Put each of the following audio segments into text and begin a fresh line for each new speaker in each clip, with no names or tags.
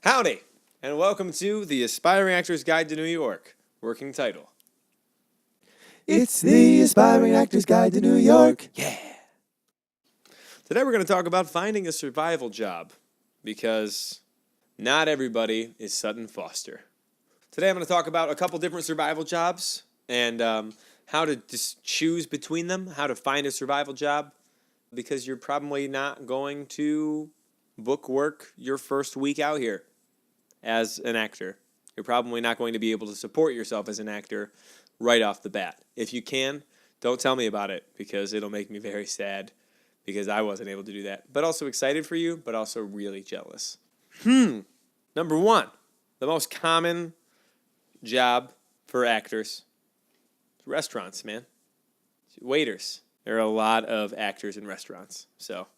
Howdy, and welcome to the Aspiring Actor's Guide to New York, working title.
It's the Aspiring Actor's Guide to New York.
Yeah! Today we're going to talk about finding a survival job, because not everybody is Sutton Foster. Today I'm going to talk about a couple different survival jobs, and how to just choose between them, how to find a survival job, because you're probably not going to book work your first week out here as an actor. You're probably not going to be able to support yourself as an actor right off the bat. If you can, don't tell me about it, because it'll make me very sad, because I wasn't able to do that. But also excited for you, but also really jealous. Number one, the most common job for actors, restaurants, man. Waiters. There are a lot of actors in restaurants. So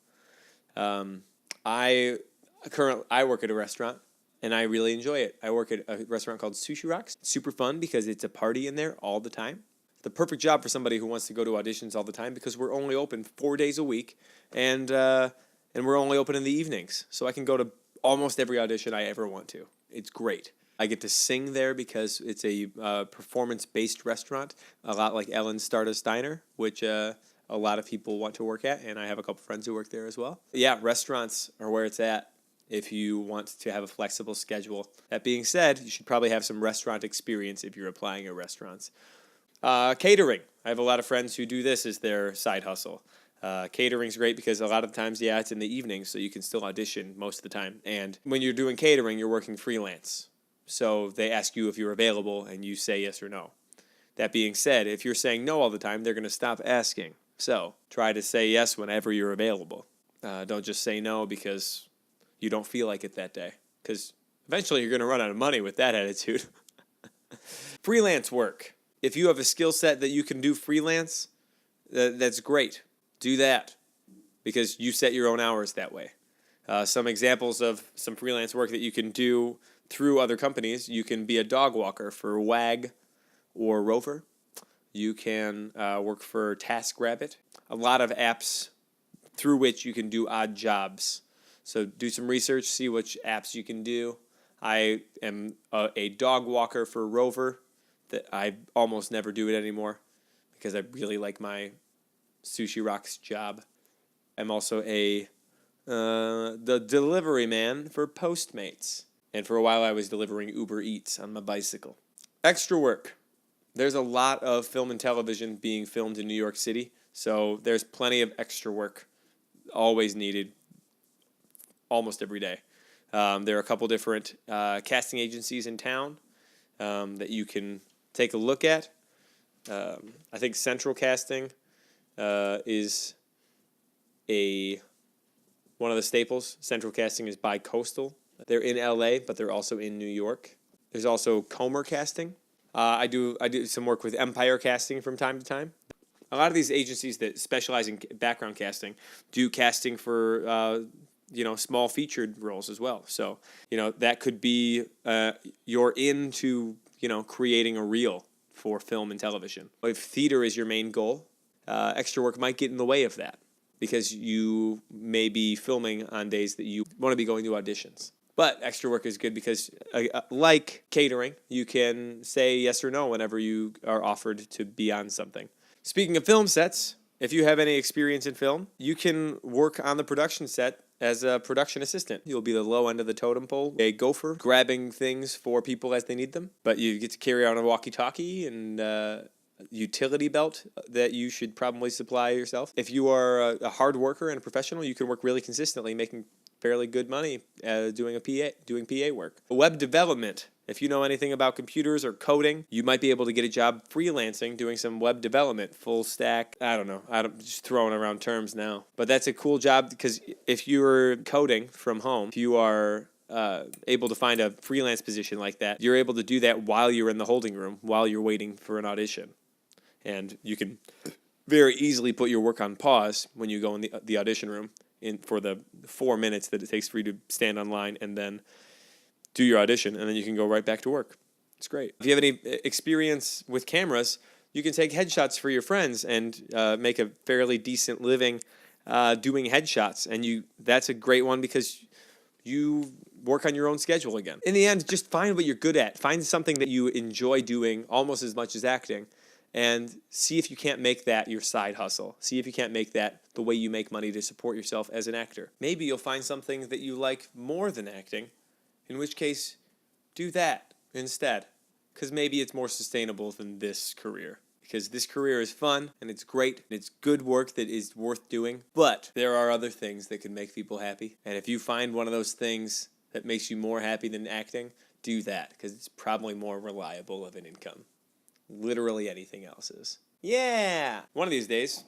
I work at a restaurant, and I really enjoy it. I work at a restaurant called Sushi Rocks. Super fun because it's a party in there all the time. The perfect job for somebody who wants to go to auditions all the time, because we're only open 4 days a week, and we're only open in the evenings. So I can go to almost every audition I ever want to. It's great. I get to sing there because it's a performance-based restaurant, a lot like Ellen's Stardust Diner, which a lot of people want to work at, and I have a couple friends who work there as well. Yeah, restaurants are where it's at if you want to have a flexible schedule. That being said, you should probably have some restaurant experience if you're applying at restaurants. Catering. I have a lot of friends who do this as their side hustle. Catering's great because a lot of times, it's in the evening, so you can still audition most of the time. And when you're doing catering, you're working freelance. So they ask you if you're available, and you say yes or no. That being said, if you're saying no all the time, they're going to stop asking. So try to say yes whenever you're available. Don't just say no because you don't feel like it that day, because eventually you're going to run out of money with that attitude. Freelance work. If you have a skill set that you can do freelance, that's great. Do that, because you set your own hours that way. Some examples of some freelance work that you can do through other companies: you can be a dog walker for WAG or Rover. You can work for TaskRabbit. A lot of apps through which you can do odd jobs. So do some research, see which apps you can do. I am a dog walker for Rover. That I almost never do it anymore because I really like my Sushi Rocks job. I'm also the delivery man for Postmates. And for a while I was delivering Uber Eats on my bicycle. Extra work. There's a lot of film and television being filmed in New York City, so there's plenty of extra work always needed almost every day. There are a couple different casting agencies in town that you can take a look at. I think Central Casting is one of the staples. Central Casting is bi-coastal. They're in LA, but they're also in New York. There's also Comer Casting. I do some work with Empire Casting from time to time. A lot of these agencies that specialize in background casting do casting for small featured roles as well. So that could be you're into creating a reel for film and television. If theater is your main goal, extra work might get in the way of that, because you may be filming on days that you want to be going to auditions. But extra work is good because, like catering, you can say yes or no whenever you are offered to be on something. Speaking of film sets, if you have any experience in film, you can work on the production set as a production assistant. You'll be the low end of the totem pole, a gopher, grabbing things for people as they need them. But you get to carry on a walkie-talkie and utility belt that you should probably supply yourself. If you are a hard worker and a professional, you can work really consistently, making fairly good money doing PA work. Web development. If you know anything about computers or coding, you might be able to get a job freelancing doing some web development, full stack. I don't know. I'm just throwing around terms now. But that's a cool job, because if you're coding from home, if you are able to find a freelance position like that, you're able to do that while you're in the holding room, while you're waiting for an audition. And you can very easily put your work on pause when you go in the audition room for the 4 minutes that it takes for you to stand online and then do your audition, and then you can go right back to work. It's great. If you have any experience with cameras, you can take headshots for your friends and make a fairly decent living doing headshots. And that's a great one because you work on your own schedule again. In the end, just find what you're good at. Find something that you enjoy doing almost as much as acting, and see if you can't make that your side hustle. See if you can't make that the way you make money to support yourself as an actor. Maybe you'll find something that you like more than acting, in which case, do that instead. Because maybe it's more sustainable than this career. Because this career is fun, and it's great, and it's good work that is worth doing. But there are other things that can make people happy. And if you find one of those things that makes you more happy than acting, do that. Because it's probably more reliable of an income. Literally anything else is. Yeah! One of these days,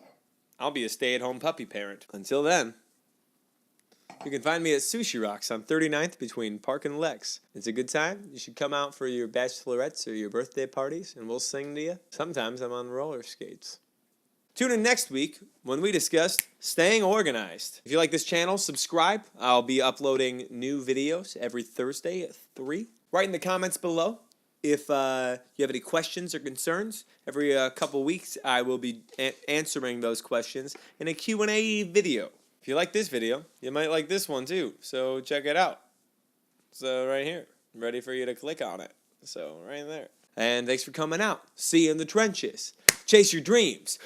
I'll be a stay-at-home puppy parent. Until then, you can find me at Sushi Rocks on 39th between Park and Lex. It's a good time. You should come out for your bachelorettes or your birthday parties, and we'll sing to you. Sometimes I'm on roller skates. Tune in next week when we discuss staying organized. If you like this channel, subscribe. I'll be uploading new videos every Thursday at 3. Write in the comments below if you have any questions or concerns. Every couple weeks, I will be answering those questions in a Q&A video. If you like this video, you might like this one too, so check it out. So right here, ready for you to click on it. So right there. And thanks for coming out. See you in the trenches. Chase your dreams.